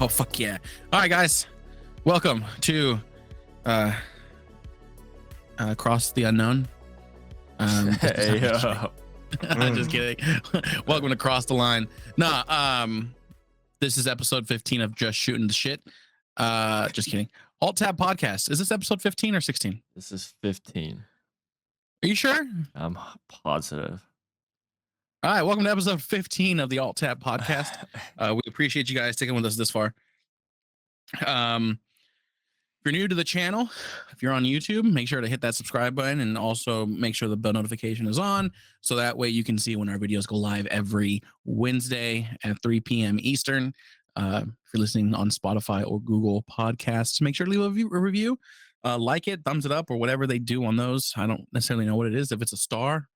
Oh, fuck yeah. All right, guys. Welcome to Cross the Unknown. Hey, Just kidding. Welcome to Cross the Line. Nah, this is episode 15 of Just Shooting the Shit. Just kidding. Alt Tab Podcast. Is this episode 15 or 16? This is 15. Are you sure? I'm positive. All right, welcome to episode 15 of the Alt Tab Podcast. We appreciate you guys sticking with us this far. If you're new to the channel, if you're on YouTube, make sure to hit that subscribe button and also make sure the bell notification is on so that way you can see when our videos go live every Wednesday at 3 p.m. Eastern. If you're listening on Spotify or Google Podcasts, make sure to leave a review. Like it, thumbs it up, or whatever they do on those. I don't necessarily know what it is. If it's a star,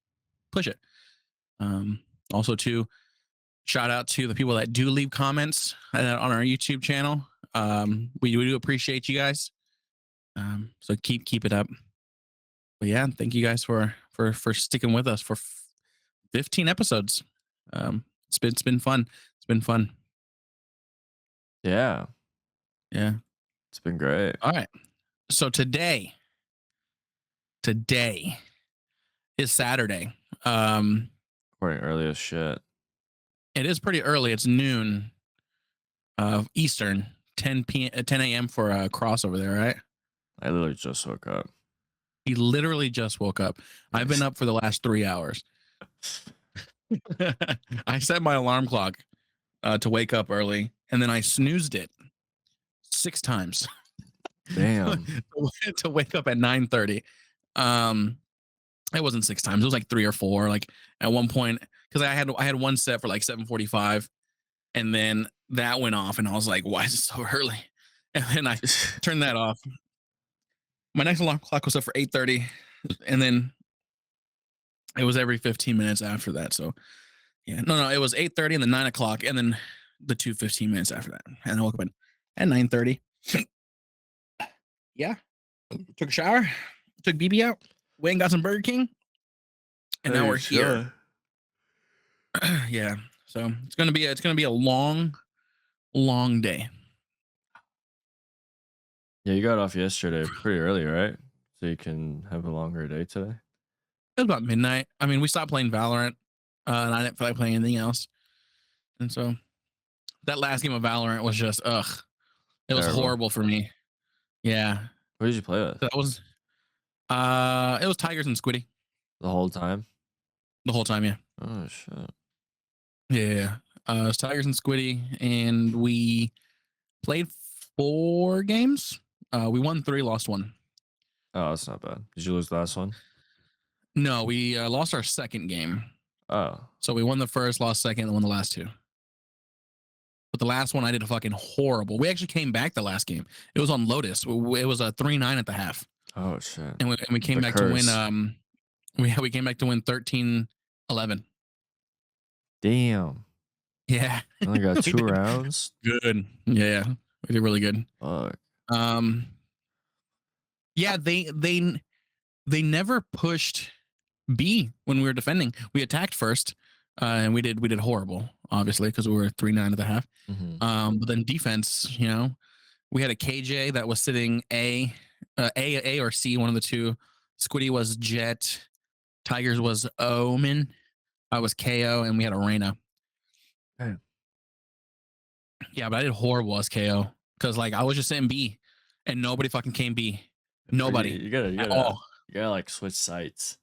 push it. Also, to shout out to the people that do leave comments on our YouTube channel. We do appreciate you guys. So keep it up. But yeah, thank you guys for sticking with us for 15 episodes. It's been fun. It's been fun. Yeah, it's been great. All right. So today is Saturday. Recording early as shit. It is pretty early. It's noon Eastern, 10 a.m. for a crossover there, right? I literally just woke up. He literally just woke up. I've been up for the last 3 hours. I set my alarm clock to wake up early, and then I snoozed it 6 times. Damn. To wake up at 9:30. It wasn't 6 times. It was like 3 or 4. Like at one point, because I had one set for like 7:45, and then that went off, and I was like, "Why is it so early?" And then I turned that off. My next alarm clock was up for 8:30, and then it was every 15 minutes after that. So yeah, no, it was 8:30 and then 9 o'clock, and then the 2 15 minutes after that. And I woke up at 9:30. Yeah, took a shower, took BB out, went and got some Burger King, and now we're here. Yeah, so it's gonna be a long day. Yeah, you got off yesterday pretty early, right? So you can have a longer day today. It was about midnight. I mean, we stopped playing Valorant, and I didn't feel like playing anything else. And so that last game of Valorant was just it was Terrible. horrible for me. Yeah, What did you play with? that was it was Tigers and Squiddy The whole time? the whole time. Yeah, Oh, shit. yeah. It was Tigers and Squiddy, and we played 4 games. We won 3, lost 1. Oh, that's not bad. Did you lose the last one? No, we lost our second game. Oh. So we won the first, lost second, and won the last 2. But the last one I did a fucking horrible. We actually came back the last game. It was on Lotus. It was a 3-9 at the half. Oh, shit. And we came The back curse. to win we came back to win 13-11. Damn. Yeah. Only got We 2 did rounds? good. Yeah. We did really good. Fuck. Yeah, they never pushed B when we were defending. We attacked first, and we did horrible, obviously, because we were 3-9 at the half. Mm-hmm. But then defense, we had a KJ that was sitting A or C, one of the two. Squiddy was Jet. Tigers was Omen. I was KO, and we had a Reyna. Damn. Yeah, but I did horrible as KO because like I was just in B, and nobody fucking came B. Nobody. You gotta like switch sites.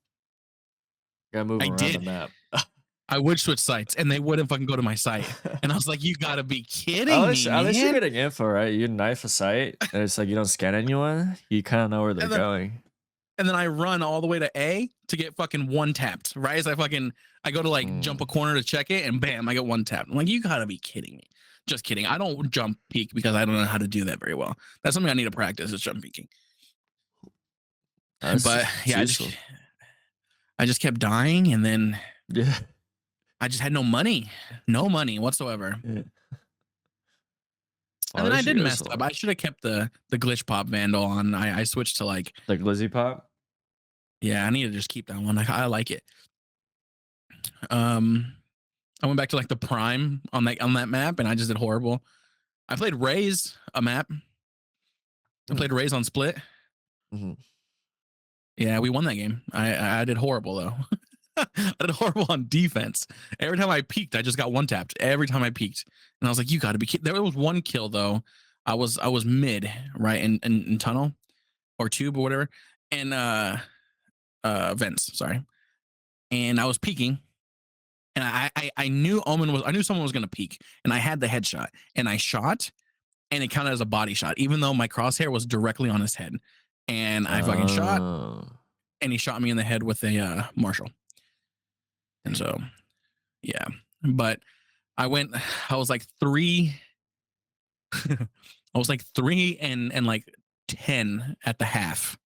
You gotta move I around did. the map. I would switch sites, and they wouldn't fucking go to my site. And I was like, "You gotta be kidding At me, least you're man!" getting info, right? You knife a site, and it's like you don't scan anyone. You kind of know where they're going. And then I run all the way to A to get fucking one tapped. Right as I go to like jump a corner to check it, and bam, I get one tapped. I'm like, "You gotta be kidding me!" Just kidding. I don't jump peek because I don't know how to do that very well. That's something I need to practice is jump peeking. But yeah, I just kept dying, and then yeah. I just had no money whatsoever. Yeah. And then I did mess up. I should have kept the glitch pop vandal on. I switched to like Glizzy pop. Yeah, I need to just keep that one. I like it. I went back to like the prime on that map, and I just did horrible. I played Raze a map. I Hmm. played Raze on Split. Hmm. Yeah, we won that game. I did horrible though. I did horrible on defense. Every time I peeked, I just got one tapped. Every time I peeked, and I was like, "You got to be kidding!" There was one kill though. I was mid right in tunnel or tube or whatever, and vents. Sorry, and I was peeking, and I knew I knew someone was gonna peek, and I had the headshot, and I shot, and it counted as a body shot, even though my crosshair was directly on his head, and I fucking shot, Oh, and he shot me in the head with a Marshall, and damn. so yeah, but I went, I was like three, I was like 3 and like 10 at the half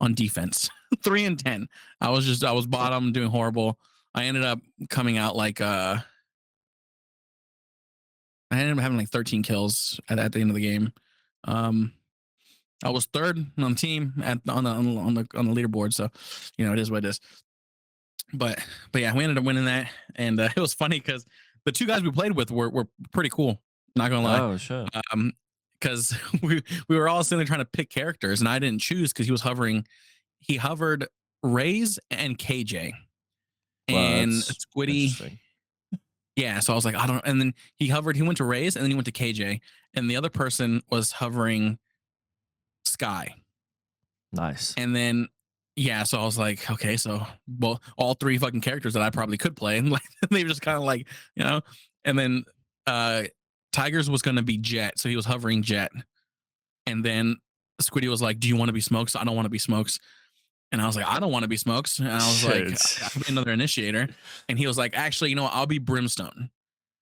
on defense, 3 and 10. I was bottom doing horrible. I ended up coming out like I ended up having like 13 kills at the end of the game. Um, I was third on the team on the leaderboard, so you know it is what it is. But but yeah, we ended up winning that, and it was funny because the two guys we played with were pretty cool. Not gonna lie, Oh shit. because we were all sitting there trying to pick characters, and I didn't choose because he was hovering. He hovered Raze and KJ Wow, and that's Squiddy. interesting. Yeah, so I was like, I don't. And then he hovered. He went to Raze, and then he went to KJ, and the other person was hovering Sky. Nice. And then yeah, so I was like, okay, so well, all three fucking characters that I probably could play, and like they were just kind of like, you know, and then uh Tigers was gonna be Jet, so he was hovering Jet, and then Squiddy was like, "Do you want to be Smokes? I don't want to be Smokes." And I was like, "I don't want to be Smokes." And I was like, Shit. "I could be another initiator." And he was like, "Actually, you know what? I'll be Brimstone.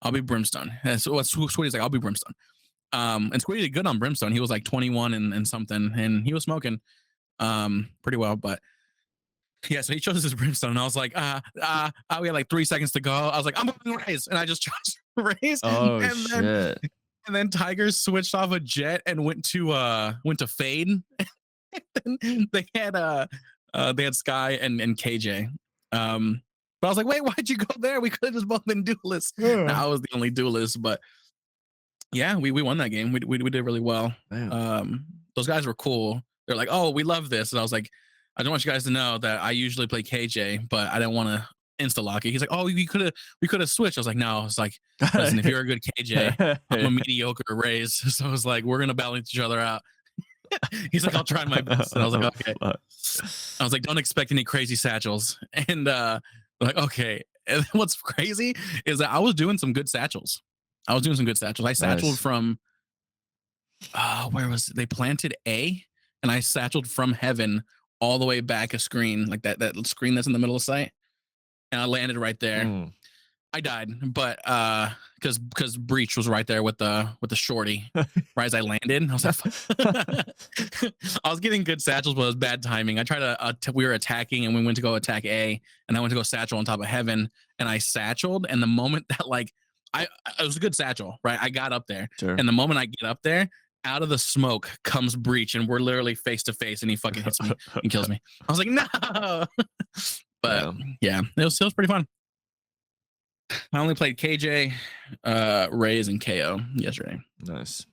I'll be Brimstone." And so Squiddy's like, "I'll be Brimstone." And Squiddy did good on Brimstone. He was like 21 and something, and he was smoking pretty well. But yeah, so he chose his Brimstone, and I was like, we had like 3 seconds to go. I was like, I'm going Raze, and I just chose Raze, Oh and then shit. Tigers switched off a Jet and went to Fade. And they had Sky and KJ. But I was like, wait, why'd you go there? We could have just both been duelists. Yeah. Now I was the only duelist, but yeah, we won that game. We did really well. Damn. Those guys were cool. They're like, oh, we love this, and I was like, I don't want you guys to know that I usually play KJ, but I didn't want to insta lock it. He's like, oh, we could have switched. I was like, no. It's like, listen, if you're a good KJ, I'm a mediocre Raze, so I was like, we're gonna balance each other out. He's like, I'll try my best, and I was like, okay. I was like, don't expect any crazy satchels, and like, okay. And what's crazy is that I was doing some good satchels. I satcheled Nice. from where was it? They planted A, and I satcheled from heaven all the way back a screen, like that screen that's in the middle of the site, and I landed right there. Mm. I died, but because Breach was right there with the shorty. Right as I landed, I was like, I was getting good satchels, but it was bad timing. I tried to we were attacking, and we went to go attack A, and I went to go satchel on top of heaven, and I satcheled, and the moment that like it was a good satchel, right? I got up there, Sure. and the moment I get up there, out of the smoke comes Breach, and we're literally face to face, and he fucking hits me and kills me. I was like, no. But Damn. yeah, it was pretty fun. I only played KJ, Raze, and KO yesterday. Nice.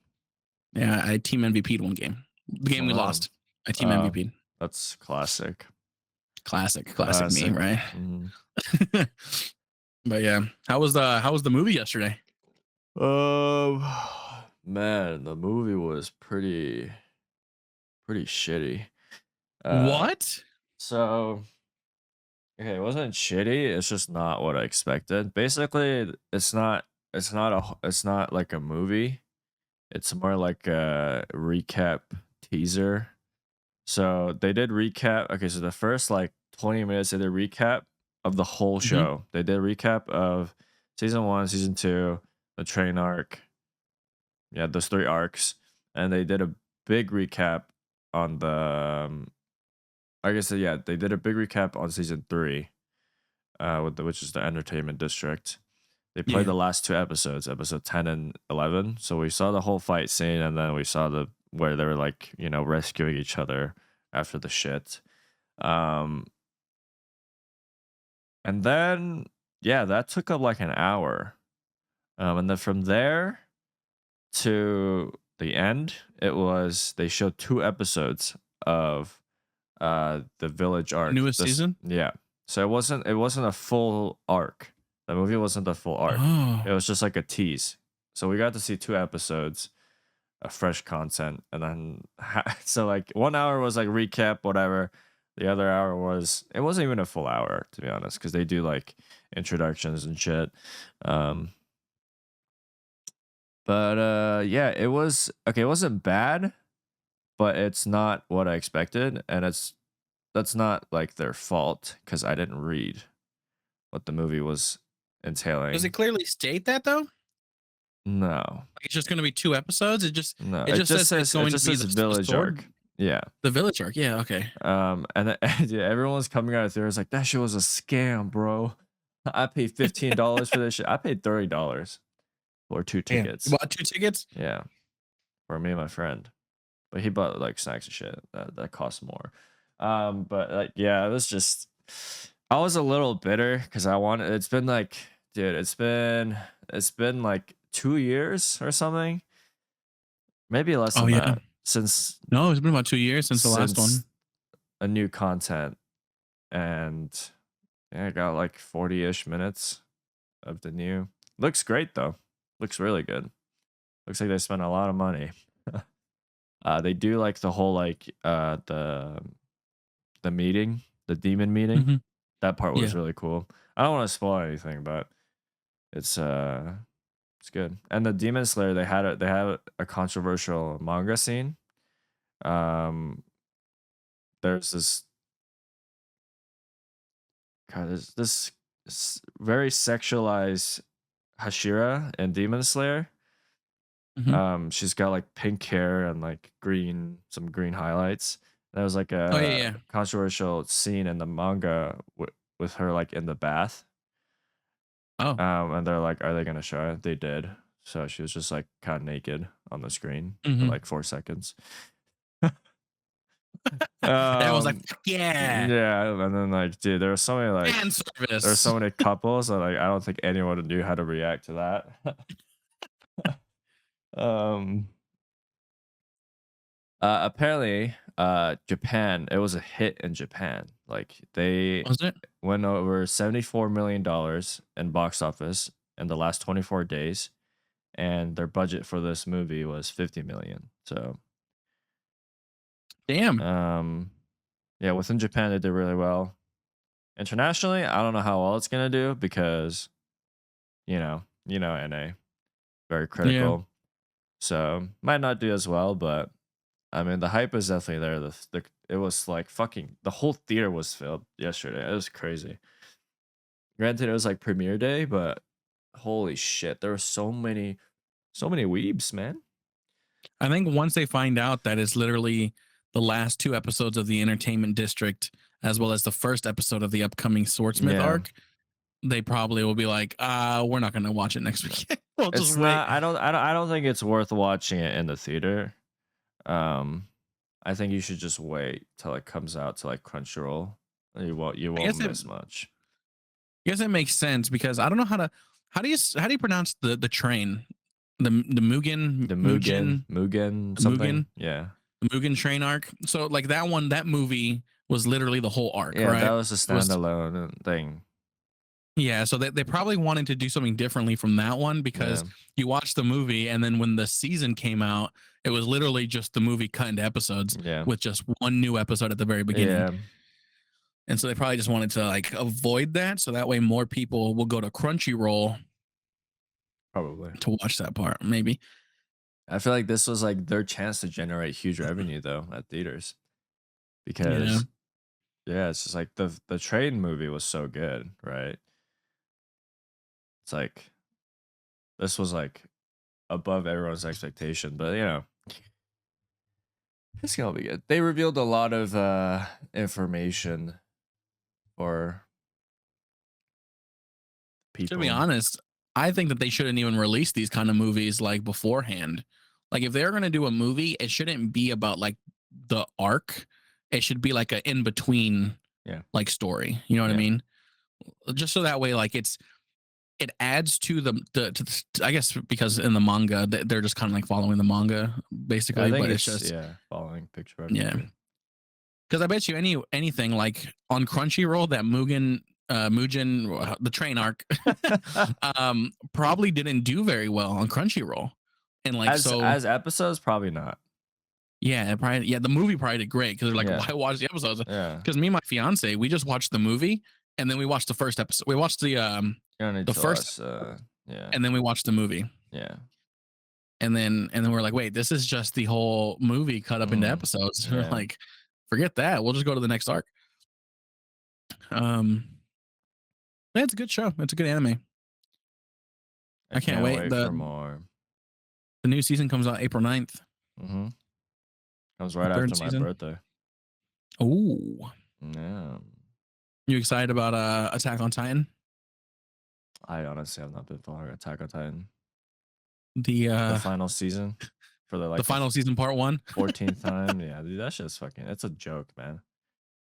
Yeah, I team MVP'd one game. The game we Wow. lost, I team MVP'd. That's classic. Classic me, right? Mhm. But yeah, how was the movie yesterday? Um, man, the movie was pretty shitty. What? So okay, it wasn't shitty. It's just not what I expected. Basically, it's not like a movie. It's more like a recap teaser. So they did recap. Okay, so the first like 20 minutes they did recap of the whole Mhm. show. They did recap of season 1, season 2, the train arc. Yeah, those 3 arcs, and they did a big recap on the I guess yeah, they did a big recap on season 3, which is the entertainment district. They played Yeah. the last 2 episodes, episode 10 and 11. So we saw the whole fight scene, and then we saw the where they were like, you know, rescuing each other after the shit. Um, and then yeah, that took up like an hour. And then from there, to the end, it was they showed 2 episodes of the village arc. Newest This season? Yeah. So it wasn't a full arc. The movie wasn't a full arc. Oh. It was just like a tease. So we got to see 2 episodes of fresh content, and then so like 1 hour was like recap, whatever. The other hour it wasn't even a full hour, to be honest, because they do like introductions and shit. Um, but yeah, it was okay. It wasn't bad, but it's not what I expected, and that's not like their fault because I didn't read what the movie was Does it entailing. clearly state that though? No, Like it's just going to be 2 episodes. no, It just says that it's it going to just be says the village sword, arc. Yeah. the village arc. Yeah. Okay. And then, yeah, everyone's coming out of theaters like that shit was a scam, bro. I paid $15 for this shit. I paid $30 for 2 Damn. You tickets. bought 2 tickets? Yeah, for me and my friend. But he bought like snacks and shit. That cost more. But like yeah, it was just I was a little bitter because I wanted it's been like dude, it's been like 2 years or something. Maybe less Oh than yeah. that No, it's been about 2 years since the last since one. a new content, and yeah, I got like 40-ish minutes of the new. Looks great though. Looks really good. Looks like they spent a lot of money. They do like the whole like the meeting, the demon meeting. Hmm. That part was Yeah. really cool. I don't want to spoil anything, but it's it's good. And the Demon Slayer, they had a controversial manga scene. Um there's this God, there's this very sexualized Hashira in Demon Slayer. Hmm. She's got like pink hair and like some green highlights. There was like Oh yeah. a Yeah. controversial scene in the manga with her like in the bath. Oh. And they're like, "Are they gonna show it?" They did. So she was just like kind of naked on the screen for Hmm. like 4 seconds. Everyone's like, um, "Fuck yeah, yeah, and then like, dude, there were so many fan there were so service." many couples that like I don't think anyone knew how to react to that. um, Apparently, Japan, it was a hit in Japan. Like they Was it? went over $74 million in box office in the last 24 days, and their budget for this movie was 50 million. So, Damn. yeah, within Japan they did really well. Internationally, I don't know how well it's gonna do because NA very Yeah. critical, so might not do as well. But I mean, the hype is definitely there. It was like fucking the whole theater was filled yesterday. It was crazy. Granted, it was like premiere day, but holy shit, there were so many weebs, man. I think once they find out that it's literally the last 2 episodes of the Entertainment District, as well as the first episode of the upcoming Swordsmith Yeah, arc, they probably will be like, we're not gonna watch it next week. We'll just it's wait. not. I don't think it's worth watching it in the theater. Um, I think you should just wait till it comes out to like Crunchyroll. You I won't guess miss much. makes sense because I don't know how do you pronounce the train, the The Mugen something. Mugen Yeah. the Mugen train arc. So like that movie was literally the whole arc, Yeah, that right? was a It was standalone thing. Yeah, so they probably wanted to do something differently from that one Yeah. because you watch the movie and then when the season came out, it was literally just the movie cut into episodes Yeah. with just one new episode at the very beginning. Yeah. And so they probably just wanted to like avoid that so that way more people will go to Crunchyroll Probably. to watch that part, maybe. I feel like this was like their chance to generate huge revenue though at theaters Yeah. because yeah, it's just like the train movie was so good, right? It's like this was like above everyone's expectation, but it's gonna be good. They revealed a lot of information for To be people. honest, I think that they shouldn't even release these kind of movies like beforehand. Like if they're gonna do a movie, it shouldn't be about like the arc. It should be like a in between Yeah. like story. You know what I Yeah. mean? Just so that way, like it adds to I guess because in the manga they're just kind of like following the manga I basically, think but it's it's just yeah, following picture by yeah. picture. Because I bet you anything like on Crunchyroll that Mugen the train arc probably didn't do very well on Crunchyroll, and like so As episodes, probably not. yeah, probably yeah, the movie probably did great because they're like, Yeah, why watch the episodes? yeah. Because me and my fiance, we just watched the movie and then we watched the first episode. We watched You don't need the to first watch. Yeah, and then we watched the movie. yeah. And then we're like, wait, this is just the whole movie cut up into Mm, episodes. We're yeah. like, forget that. We'll just go to the next arc. Um, yeah, it's a good show. It's a good anime. I can't wait. wait The for more. the new season comes out April 9th. Mm-hmm. Comes The right third after my season. birthday. Oh, Yeah. you excited about Attack on Titan? I honestly have not been following Attack on Titan. The The final season for the the final season part 1. 14th time. Yeah, dude, that shit's fucking. It's a joke, man.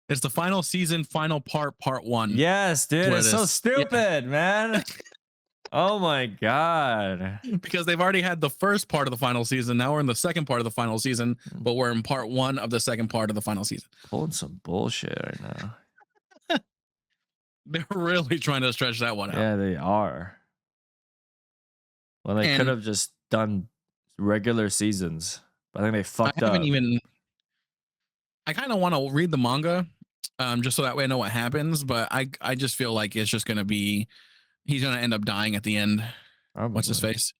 It's the final season, final part 1. Yes, dude. What It's it so is. stupid, man. Oh my god. Because they've already had the first part of the final season. Now we're in the second part of the final season, Mm. but we're in part 1 of the second part of the final season. Pulling some bullshit right now. They're really trying to stretch that one out. Yeah, they are. Well, they could And have just done regular seasons. But I think they I fucked haven't up. even. I kind of want to read the manga, just so that way I know what happens. But I just feel like it's just gonna be, he's gonna end up dying at the end. What's his Probably. face?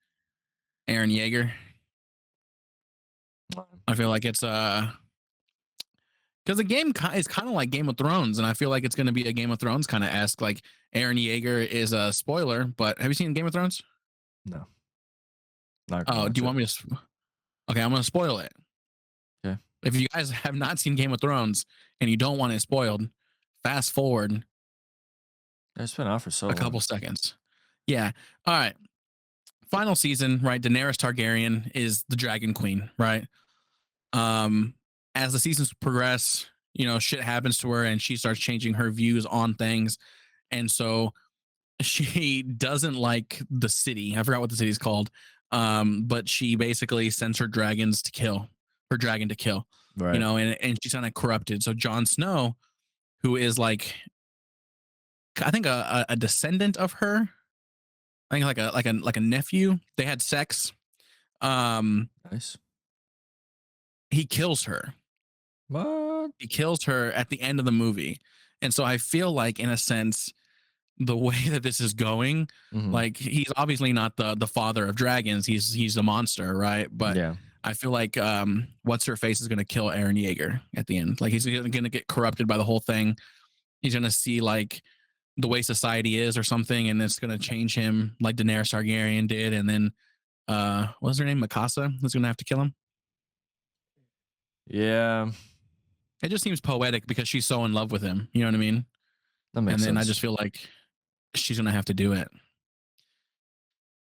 Aaron Yeager. I feel like it's because the game is kind of like Game of Thrones, and I feel like it's gonna be a Game of Thrones kind of esque. Like Aaron Yeager is a spoiler, but have you seen Game of Thrones? No. Not Oh, do you want me to? Okay, I'm gonna spoil it. Okay. If you guys have not seen Game of Thrones and you don't want it spoiled, fast forward It's been out for so a couple seconds. Yeah. All right. Final season, right? Daenerys Targaryen is the Dragon Queen, right? As the seasons progress, shit happens to her and she starts changing her views on things. And so she doesn't like the city. I forgot what the city's called. But she basically sends her dragon to kill, Right. and she's kind of corrupted. So Jon Snow, who is like, I think a descendant of her, I think like a nephew. They had sex. Nice. He kills her. What? He kills her at the end of the movie. And so I feel like, in a sense, the way that this is going, like he's obviously not the father of dragons. He's a monster, right? But yeah. I feel like what's her face is going to kill Aaron Yeager at the end. Like he's going to get corrupted by the whole thing. He's going to see like the way society is or something, and it's going to change him like Daenerys Targaryen did. And then what was her name? Mikasa is going to have to kill him. Yeah. It just seems poetic because she's so in love with him. You know what I mean? That makes And then sense. I just feel like she's going to have to do it.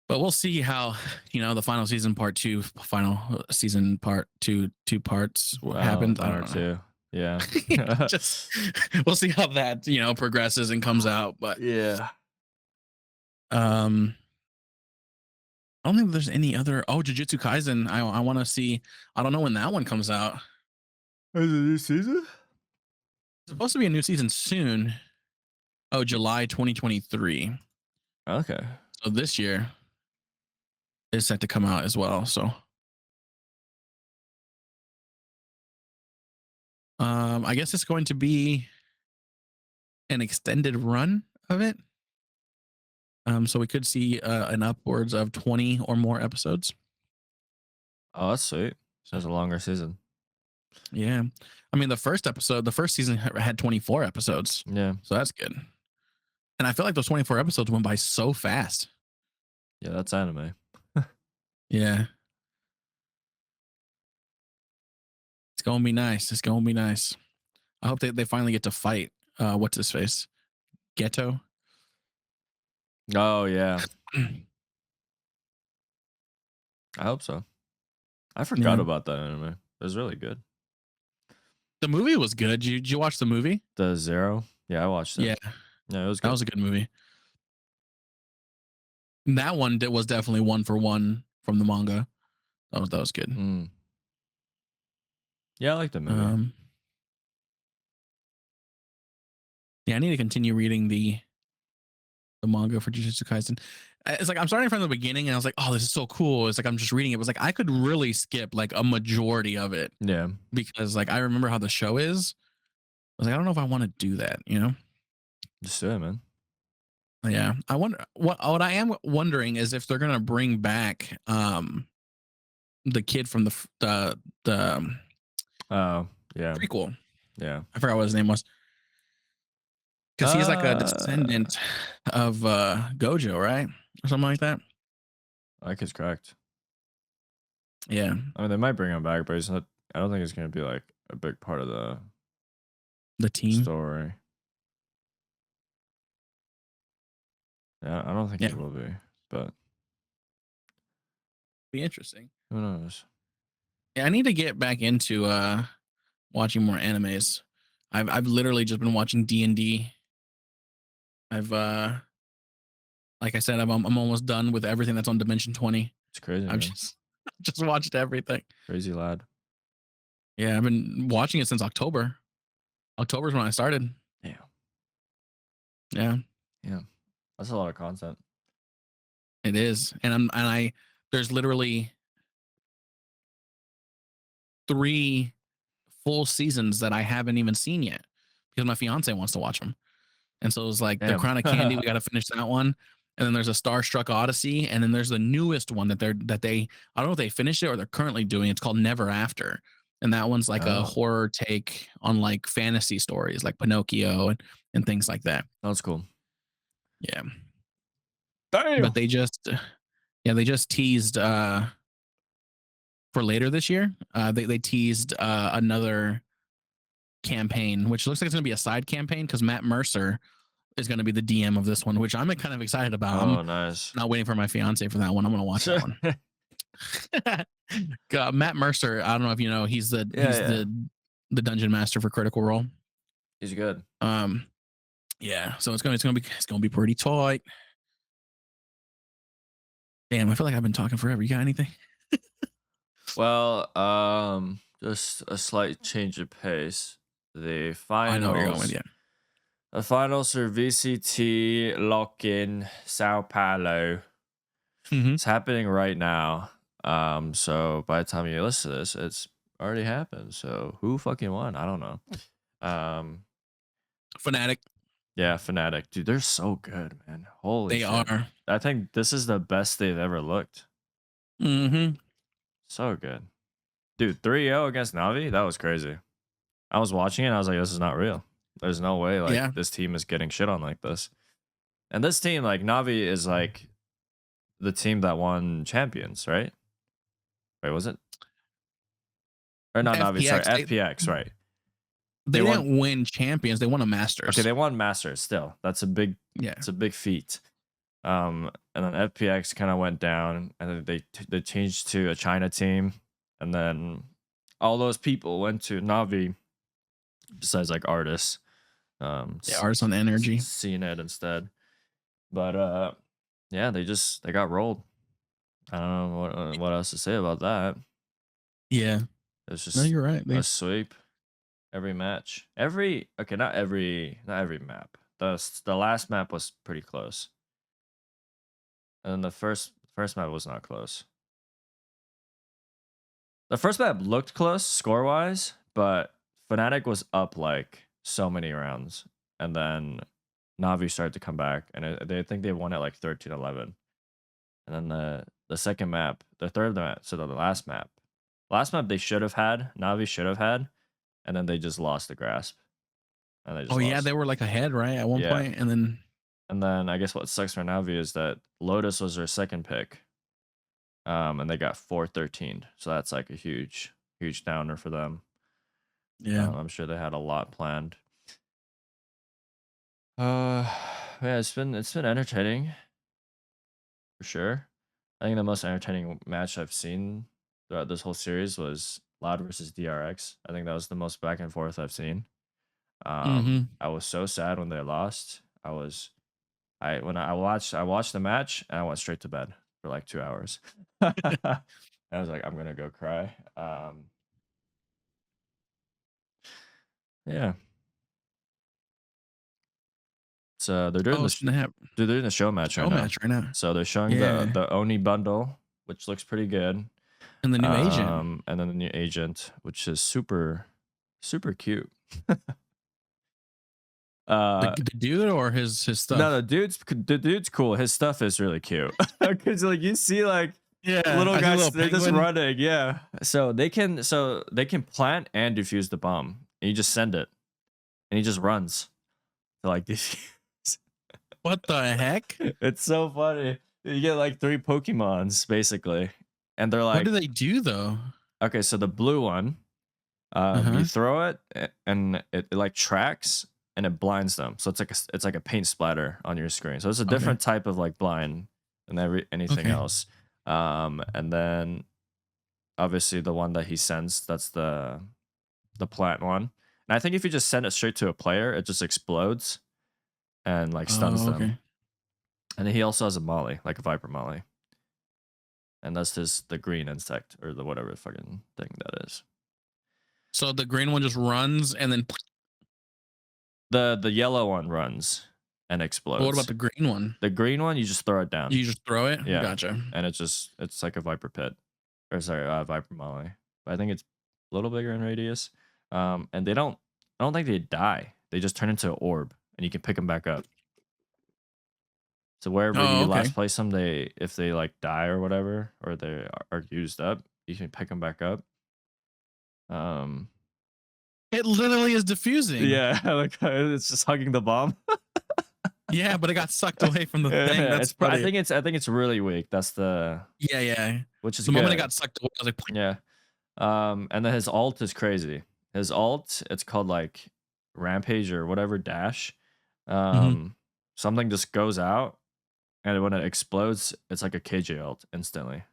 But we'll see how, the final season part 2, final season part 2, 2 parts what happens. I don't know. Yeah. Just we'll see how that, progresses and comes out. But yeah. I don't think there's any other. Oh, Jujutsu Kaisen. I want to see. I don't know when that one comes out. Is it a new season? It's supposed to be a new season soon. Oh, July 2023. Okay. So this year is set to come out as well. So I guess it's going to be an extended run of it. So we could see an upwards of 20 or more episodes. Oh, that's sweet. So it's a longer season. Yeah. I mean, the first season had 24 episodes. Yeah. So that's good. And I feel like those 24 episodes went by so fast. Yeah, that's anime. Yeah. It's going to be nice. It's going to be nice. I hope they finally get to fight. What's his face? Ghetto. Oh, yeah. I hope so. I forgot about that anime. It was really good. The movie was good. Did you watch the movie? The Zero? Yeah, I watched it. Yeah. Yeah, it was good. That was a good movie. That one that was definitely 1 for 1 from the manga. That was good. Mm. Yeah, I like the movie. Um, yeah, I need to continue reading the manga for Jujutsu Kaisen. It's like I'm starting from the beginning, and I was like, "Oh, this is so cool." It's like I'm just reading it. It was like I could really skip like a majority of it Yeah, because like I remember how the show is. I was like, I don't know if I want to do that, you know? just do it, man. Yeah, I wonder what I am wondering is if they're gonna bring back the kid from the Oh, yeah, prequel. yeah. I forgot what his name was because he's like a Uh, descendant of Gojo, right, or something like that. I think it's correct. Yeah, I mean, they might bring him back, but he's not. I don't think it's gonna be like a big part of the the team. story. Yeah, I don't think he Yeah, will be, but be interesting. who knows? Yeah, I need to get back into watching more animes. I've literally just been watching D&D. I've like I said, I'm almost done with everything that's on Dimension 20. It's crazy, I've man. just just watched everything. Crazy lad. Yeah, I've been watching it since October. October's when I started. Yeah, Yeah, yeah. That's a lot of content. it is. And I there's literally 3 full seasons that I haven't even seen yet because my fiance wants to watch them. And so it was like the Damn. Crown of Candy, we got to finish that one. And then there's a Starstruck Odyssey, and then there's the newest one that they I don't know if they finished it or they're currently doing. It's called Never After, and that one's like a Oh, horror take on like fantasy stories, like Pinocchio and things like that. that's cool. Yeah, Damn. but they just teased for later this year. They teased another campaign, which looks like it's going to be a side campaign because Matt Mercer is going to be the DM of this one, which I'm kind of excited about. I'm Oh, nice. not waiting for my fiance for that one. I'm going to watch that one. Matt Mercer, I don't know if you know, he's the Yeah, he's yeah. the dungeon master for Critical Role. He's good. Um, yeah, so it's gonna be pretty tight. Damn, I feel like I've been talking forever. You got anything? Well, just a slight change of pace. The I know where you're going with finals, you. the finals for VCT lock in Sao Paulo. Mm-hmm. It's happening right now. So by the time you listen to this, it's already happened. So who fucking won? I don't know. Um, Fnatic, yeah, Fnatic, dude, they're so good, man. Holy they shit! are. I think this is the best they've ever looked. Mm-hmm. So good, dude. 3-0 against Navi. That was crazy. I was watching it and I was like, this is not real. There's no way like Yeah. this team is getting shit on like this. And this team, like Navi, is like the team that won champions, right? Wait, was it? Or not Navi, sorry, FPX, FPX, right. they They won. didn't win champions. They won a Okay, Masters. they won Masters still. That's a big Yeah. it's a big feat. And then FPX kind of went down and then they changed to a China team. And then all those people went to Navi besides like artists. Yeah, Artists on Energy. CNET instead. But yeah, they got rolled. I don't know what else to say about that. Yeah. It's No, just you're right. a sweep every match. Not every map. The last map was pretty close. And then the first map was not close. The first map looked close score-wise, but Fnatic was up like so many rounds. And then Navi started to come back, and they think they won at like 13-11. And then the second map, the third map, so the last map they should have had, Navi should have had, and then they just lost the grasp. And they just Oh yeah, lost. they were like ahead, right, at one Yeah. point, and then And then I guess what sucks for Navi is that Lotus was their second pick. And they got 4-13. So that's like a huge downer for them. yeah. I'm sure they had a lot planned. Yeah, it's been entertaining for sure. I think the most entertaining match I've seen throughout this whole series was Loud versus DRX. I think that was the most back and forth I've seen. Mm-hmm. I was so sad when they lost. I I watched the match and I went straight to bed for like 2 hours. I was like, I'm gonna go cry. Yeah. So they're doing Oh this. snap! They're doing the show match right Show now. match right now. So they're showing Yeah, the Oni bundle, which looks pretty good. and the new agent, And then the new agent, which is super cute. the dude or his No, stuff. the dude's cool. His stuff is really cute because like you see like Yeah, little I see a guys, little they're just penguin. running. Yeah, so they can plant and defuse the bomb. And you just send it, and he just runs to like defuse. What the heck? It's so funny. You get like 3 Pokemons basically, and they're What like, do they do though? okay, so the blue one, you throw it and it like tracks and it blinds them. So it's like a paint splatter on your screen. So it's a different type of like blind than anything Okay. else. And then obviously the one that he sends, that's the plant one. And I think if you just send it straight to a player, it just explodes and like stuns Oh, them. okay. And then he also has a molly, like a viper molly. And that's the green insect or the whatever fucking thing that is. So the green one just runs and then. The yellow one runs and explodes. What about the green one? The green one, you just throw it down. You just throw it. Yeah. Gotcha. And it's like a viper pit, or sorry, viper molly. But I think it's a little bigger in radius. And I don't think they die. They just turn into an orb, and you can pick them back up. So wherever you last place them, if they like die or whatever, or they are used up, you can pick them back up. It literally is diffusing. Yeah, like it's just hugging the bomb. Yeah, but it got sucked away from the thing. That's I think it's really weak. That's the yeah. Which is the good. moment it got sucked away, I was like, yeah. And then his ult is crazy. His ult, it's called like Rampage or whatever dash. Something just goes out, and when it explodes, it's like a KJ ult instantly.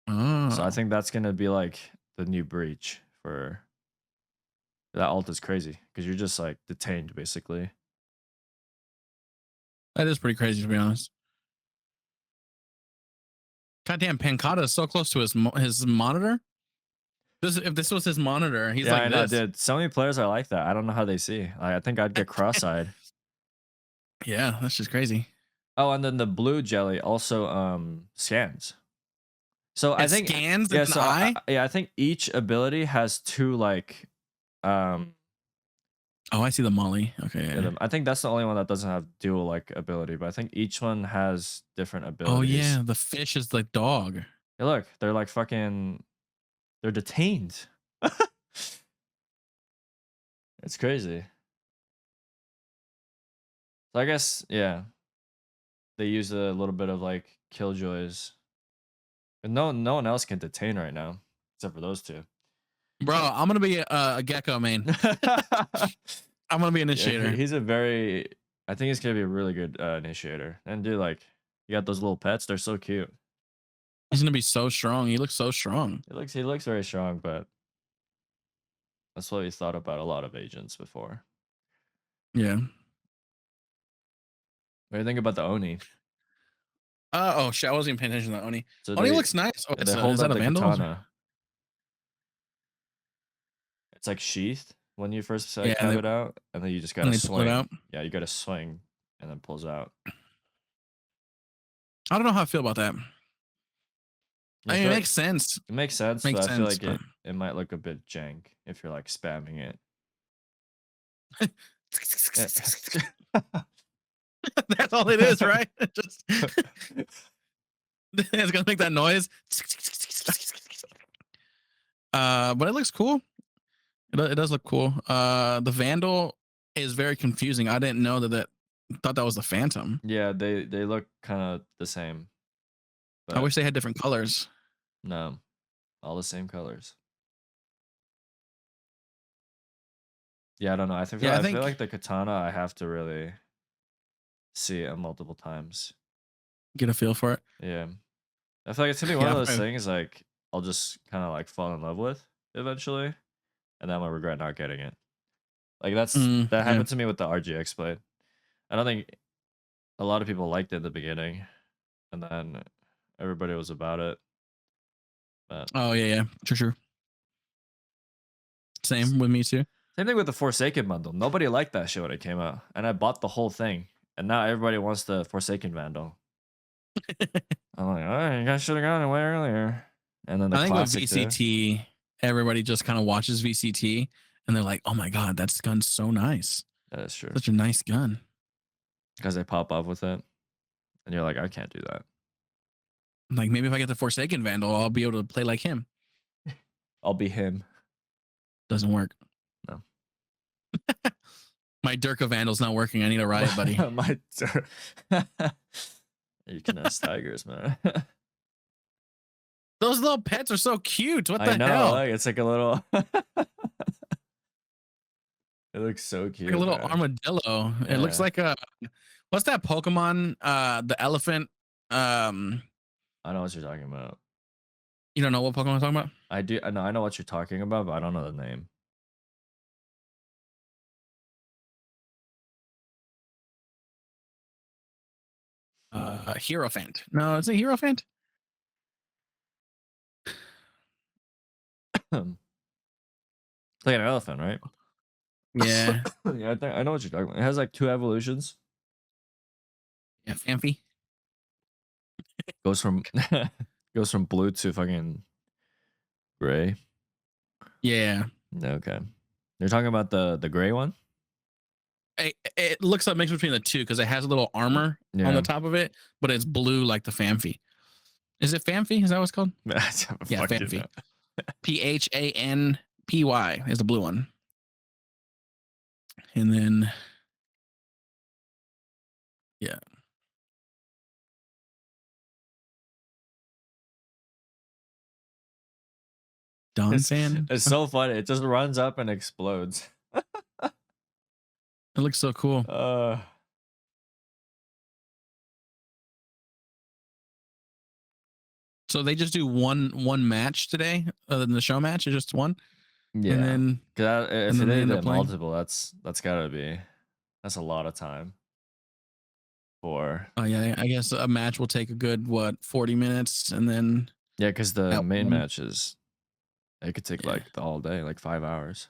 So I think that's gonna be like the new breach for that ult is crazy because you're just like detained basically. that is pretty crazy to be honest. Goddamn, Pancata is so close to his monitor. If this was his monitor, he's like I know, this. dude. So many players are like that. I don't know how they see. Like, I think I'd get cross-eyed. Yeah, that's just crazy. Oh, and then the blue jelly also scans. So I think scans. yeah. It's So an eye. I think each ability has 2 like Oh, I see the molly. Okay. Yeah. I think that's the only one that doesn't have dual like ability, but I think each one has different abilities. Oh yeah, the fish is the dog. Hey, look, they're like fucking. They're detained. It's crazy. So I guess yeah, they use a little bit of like killjoys, but no one else can detain right now except for those 2. Bro, I'm gonna be a gecko main. I'm gonna be initiator. Yeah, he's a very. I think he's gonna be a really good initiator. And dude, like, you got those little pets. They're so cute. He's gonna be so strong. He looks so strong. He looks very strong, but that's what we thought about a lot of agents before. Yeah. What do you think about the Oni? Oh shit! I wasn't even paying attention to that Oni. So Oni looks nice. Oh, they is hold that up a the vandal? katana. It's like sheathed when you first have it out, and then you just gotta swing. Pull it out. Yeah, you gotta swing, and then pulls out. I don't know how I feel about that. I mean, it makes sense. It makes sense, Makes but I feel sense, like it might look a bit jank if you're like spamming it. That's all it is, right? Just it's gonna make that noise. But it looks cool. It does look cool. The Vandal is very confusing. I didn't know that thought that was the Phantom. Yeah, they look kind of the same. But I wish they had different colors. No, all the same colors. Yeah, I don't know. I feel like the katana, I have to really see it multiple times. Get a feel for it. Yeah. I feel like it's gonna be one of those things like I'll just kind of like fall in love with eventually, and then I'm gonna regret not getting it. Like that happened to me with the RGX blade. I don't think a lot of people liked it at the beginning, and then everybody was about it. But Oh yeah, true. Same with me too. same thing with the Forsaken bundle. Nobody liked that shit when it came out, and I bought the whole thing, and now everybody wants the Forsaken bundle. I'm like, oh, you guys should have gotten it way earlier. And then the I think with classic too. VCT, everybody just kind of watches VCT and they're like, "Oh my god, that gun's so nice! That is true. Such a nice gun." Because they pop up with it, and you're like, I can't do that. Like maybe if I get the Forsaken Vandal, I'll be able to play like him. I'll be him. Doesn't work. No. My Durka Vandal's not working. I need a riot buddy. You can ask tigers, man. Those little pets are so cute. What I the know, hell? like, it's like a little. It looks so cute. Like a little man. armadillo. It looks Yeah. like a what's that Pokemon? The elephant. I know what you're talking about. You don't know what Pokemon I'm talking about? I do. I know what you're talking about, but I don't know the name. Hierophant. No, it's a Hierophant. It's like an elephant, right? Yeah. Yeah, I know what you're talking about. It has like 2 evolutions. Yeah, Phanpy. Goes from goes from blue to fucking gray. Yeah. Okay. You're talking about the gray one? It looks like a mix between the two because it has a little armor on the top of it, but it's blue like the Phanpy. Is it Phanpy? Is that what it's called? Yeah, Phanpy. Phanpy is the blue one. And then, yeah. Fan. It's so funny. It just runs up and explodes. It looks so cool. So they just do one match today, other than the show match. It's just one. Yeah. And then if they did multiple, that's gotta be that's a lot of time. For oh yeah, I guess a match will take a good 40 minutes, and then yeah, because the main matches it could take like the all day, like 5 hours.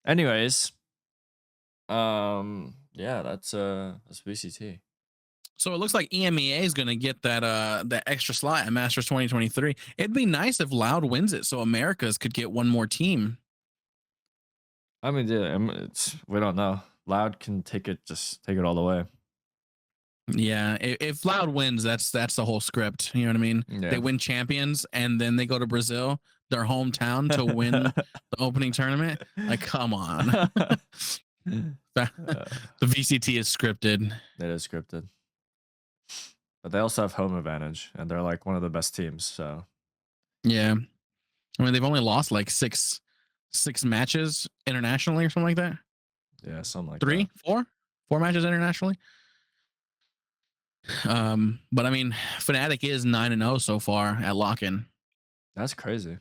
Anyways, yeah, that's VCT. So it looks like EMEA is going to get that extra slot at Masters 2023. It'd be nice if Loud wins it, so Americas could get one more team. I mean, yeah, we don't know. Loud can take it all the way. Yeah, if Loud wins, that's the whole script. You know what I mean? Yeah. They win champions, and then they go to Brazil, their hometown, to win the opening tournament. Like, come on. The VCT is scripted. It is scripted. But they also have home advantage, and they're like one of the best teams. So yeah, I mean they've only lost like six matches internationally or something like that. Yeah, something like 3, 4 matches internationally. But I mean, Fnatic is 9-0 so far at lock-in. That's crazy.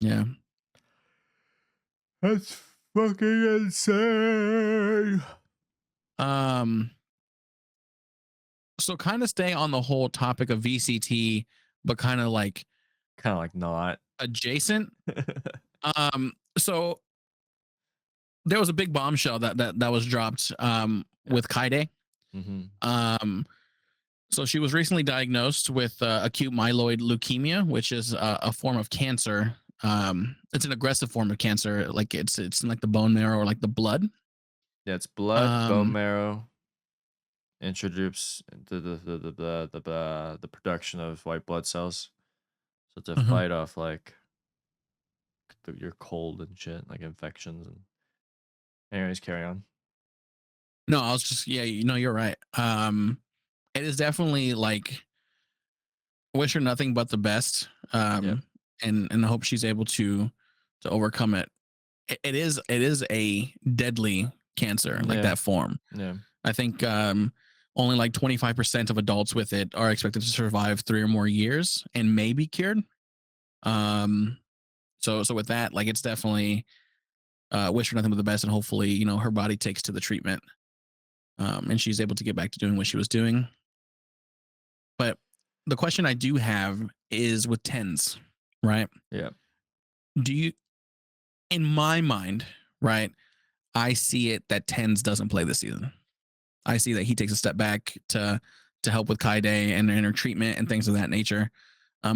Yeah, that's fucking insane. So kind of stay on the whole topic of VCT, but kind of like not adjacent. So there was a big bombshell that was dropped with Kyedae. Mm-hmm. So she was recently diagnosed with acute myeloid leukemia, which is a form of cancer. It's an aggressive form of cancer. Like it's in like the bone marrow or like the blood. Yeah, it's blood, bone marrow. Introduce the production of white blood cells, so to fight off like your cold and shit, like infections. And anyways, carry on. No, I was just you're right. It is definitely like wish her nothing but the best. And I hope she's able to overcome it. It is a deadly cancer, like that form. Yeah, I think only like 25% of adults with it are expected to survive 3 or more years and may be cured. So with that, like it's definitely wish her nothing but the best, and hopefully her body takes to the treatment. and she's able to get back to doing what she was doing. But the question I do have is with tens, right? Yeah. Do you, in my mind, right? I see it that tens doesn't play this season. I see that he takes a step back to help with Kyedae and her treatment and things of that nature.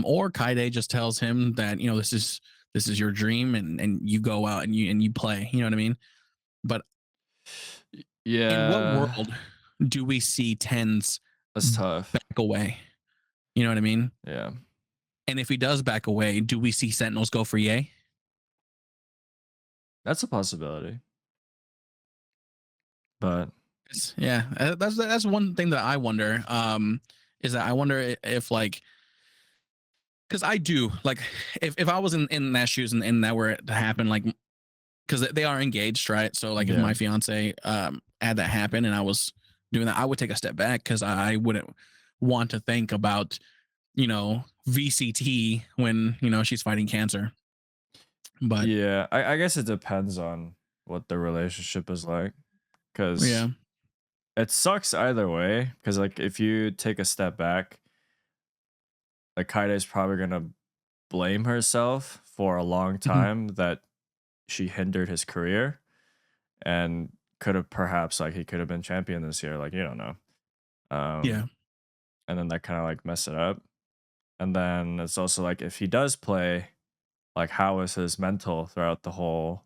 Or Kyedae just tells him that this is your dream and you go out and you play. You know what I mean? But in what Yeah, world do we see tens that's tough. back away? You know what I mean? Yeah, And if he does back away, do we see Sentinels go for Yay? that's a possibility. But Yeah, that's one thing that I wonder. Is that I wonder if like because I do like if I was in that shoes and that were to happen like because they are engaged, right? So like if yeah, my fiance had that happen and I was doing that, I would take a step back because I wouldn't want to think about VCT when she's fighting cancer. But yeah. I guess it depends on what the relationship is like, because yeah, it sucks either way. Because like if you take a step back, like Kaida's probably gonna blame herself for a long mhm, time that she hindered his career, and could have perhaps like he could have been champion this year. Like you don't know. yeah, Um, and then that kind of like mess it up. And then it's also like if he does play, like how is his mental throughout the whole,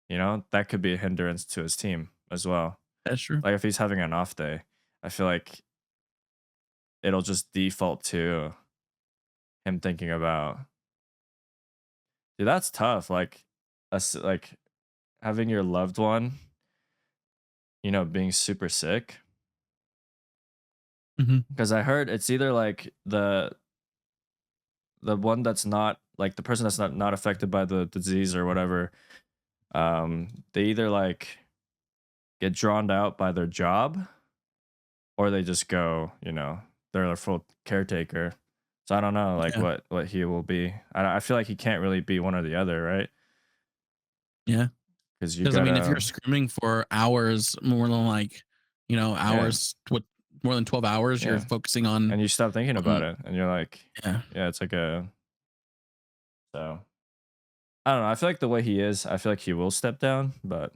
that could be a hindrance to his team as well. that's true. Like if he's having an off day, I feel like it'll just default to him thinking about, dude, that's tough. Like us like having your loved one, being super sick. Hmm. Because I heard it's either like the one that's not like the person that's not affected by the disease or whatever, they either like get drawn out by their job, or they just go, they're their full caretaker. So I don't know, like Yeah, what he will be. I feel like he can't really be one or the other, right? yeah. Because you Because I mean, if you're gotta, screaming for hours, more than like, yeah, hours, what more than 12 hours, you're yeah, focusing on, and you stop thinking about on it, and you're like, yeah, yeah, it's like a, so I don't know. I feel like the way he is, I feel like he will step down, but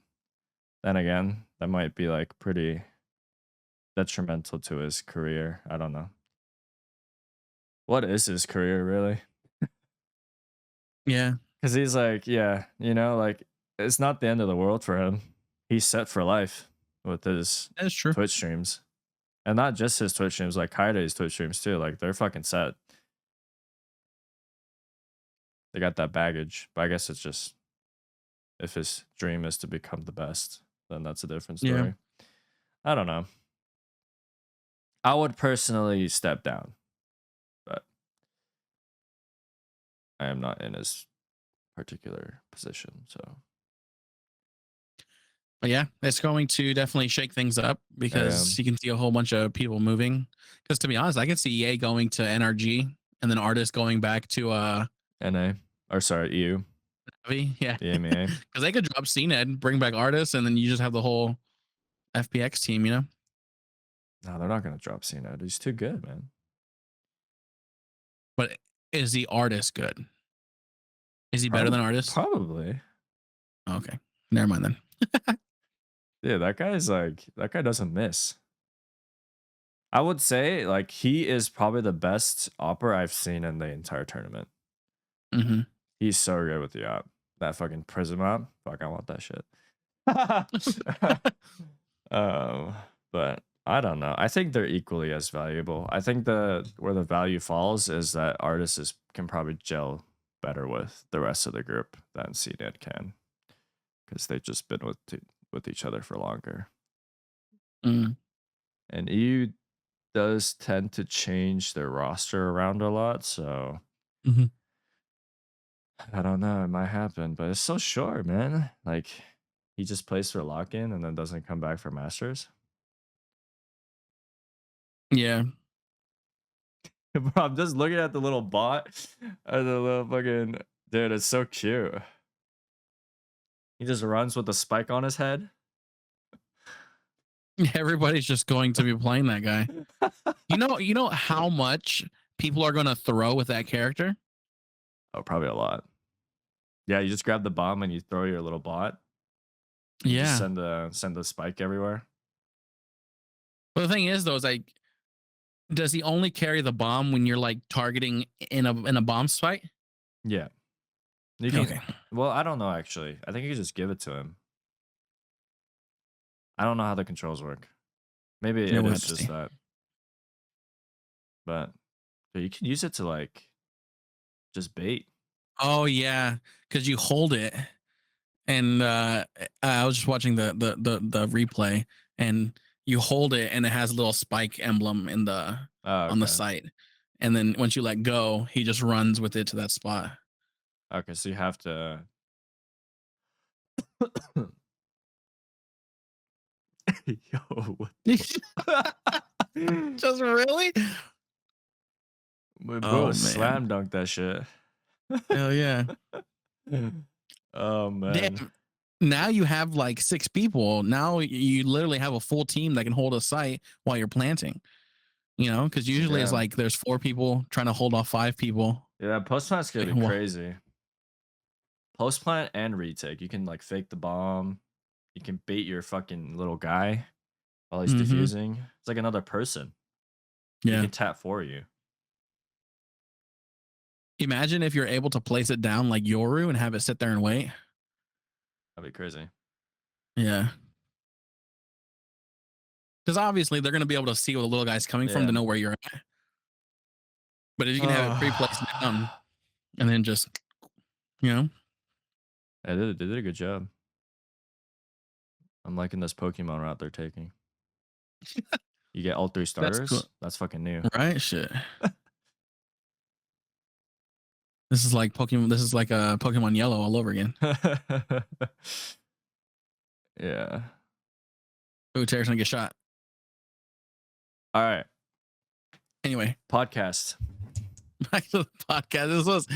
then again, that might be like pretty detrimental to his career. I don't know. What is his career really? yeah, Because he's like, yeah, like it's not the end of the world for him. He's set for life with his that's true. Twitch streams, and not just his Twitch streams, like Kaida's Twitch streams too. Like they're fucking set. They got that baggage, but I guess it's just if his dream is to become the best, then that's a different Yeah, story. I don't know. I would personally step down, but I am not in his particular position. So but yeah, it's going to definitely shake things up because um, you can see a whole bunch of people moving. Because to be honest, I can see EA going to NRG and then artists going back to NA or sorry, EU, Navi. Yeah, the EMEA. because they could drop CNED, bring back artists, and then you just have the whole FPX team. No, they're not gonna drop Cena. He's too good, man. But is the artist good? Is he better than artists? Probably. Okay, never mind then. Yeah, that guy doesn't miss. I would say like he is probably the best opera I've seen in the entire tournament. Hmm. He's so good with the op. That fucking prism op. Fuck, I want that shit. um, but I don't know. I think they're equally as valuable. I think the where the value falls is that can probably gel better with the rest of the group than CNET can, because they've just been with each other for longer. Mm. And EU does tend to change their roster around a lot, so Hmm. I don't know. It might happen, but it's so short, man. Like he just plays for lock in and then doesn't come back for Masters. Yeah, Bro, I'm just looking at the little bot and the little fucking dude. It's so cute. He just runs with the spike on his head. Everybody's just going to be playing that guy. You know how much people are going to throw with that character? Oh, probably a lot. Yeah, you just grab the bomb and you throw your little bot. You just Yeah. send the spike everywhere. But the thing is, though, is like, does he only carry the bomb when you're like targeting in a bomb fight? Yeah. You can. Okay. Well, I don't know actually. I think you just give it to him. I don't know how the controls work. Maybe Yeah, it we'll is have to just see. that. But you can use it to like just bait. Oh yeah, because you hold it, and I was just watching the replay, and you hold it, and it has a little spike emblem in the Oh, on the okay. site, and then once you let go, he just runs with it to that spot. Okay, so you have to. Yo, what the Just really? My bro Oh man, slam dunked that shit. hell yeah! Oh man. Damn. Now you have like 6 people. Now you literally have a full team that can hold a site while you're planting. You know, because usually it's Damn. like there's 4 people trying to hold off 5 people. Yeah, post plant's gonna be Well, crazy. Post plant and retake. You can like fake the bomb. You can bait your fucking little guy while he's mm-hmm. defusing. It's like another person. He Yeah. can tap for you. Imagine if you're able to place it down like Yoru and have it sit there and wait. That'd be crazy. Yeah. Because obviously they're going to be able to see where the little guy's coming from Yeah. to know where you're at. But if you can have it pre-placed down and then just, you know, Yeah, they did a good job. I'm liking this Pokemon route they're taking. You get all 3 that's cool. starters. That's fucking new. Right? Shit. This is like Pokemon. This is like a Pokemon Yellow all over again. Yeah. Ooh, Terry's gonna get shot. All right. Anyway, Podcast. back to the podcast. This was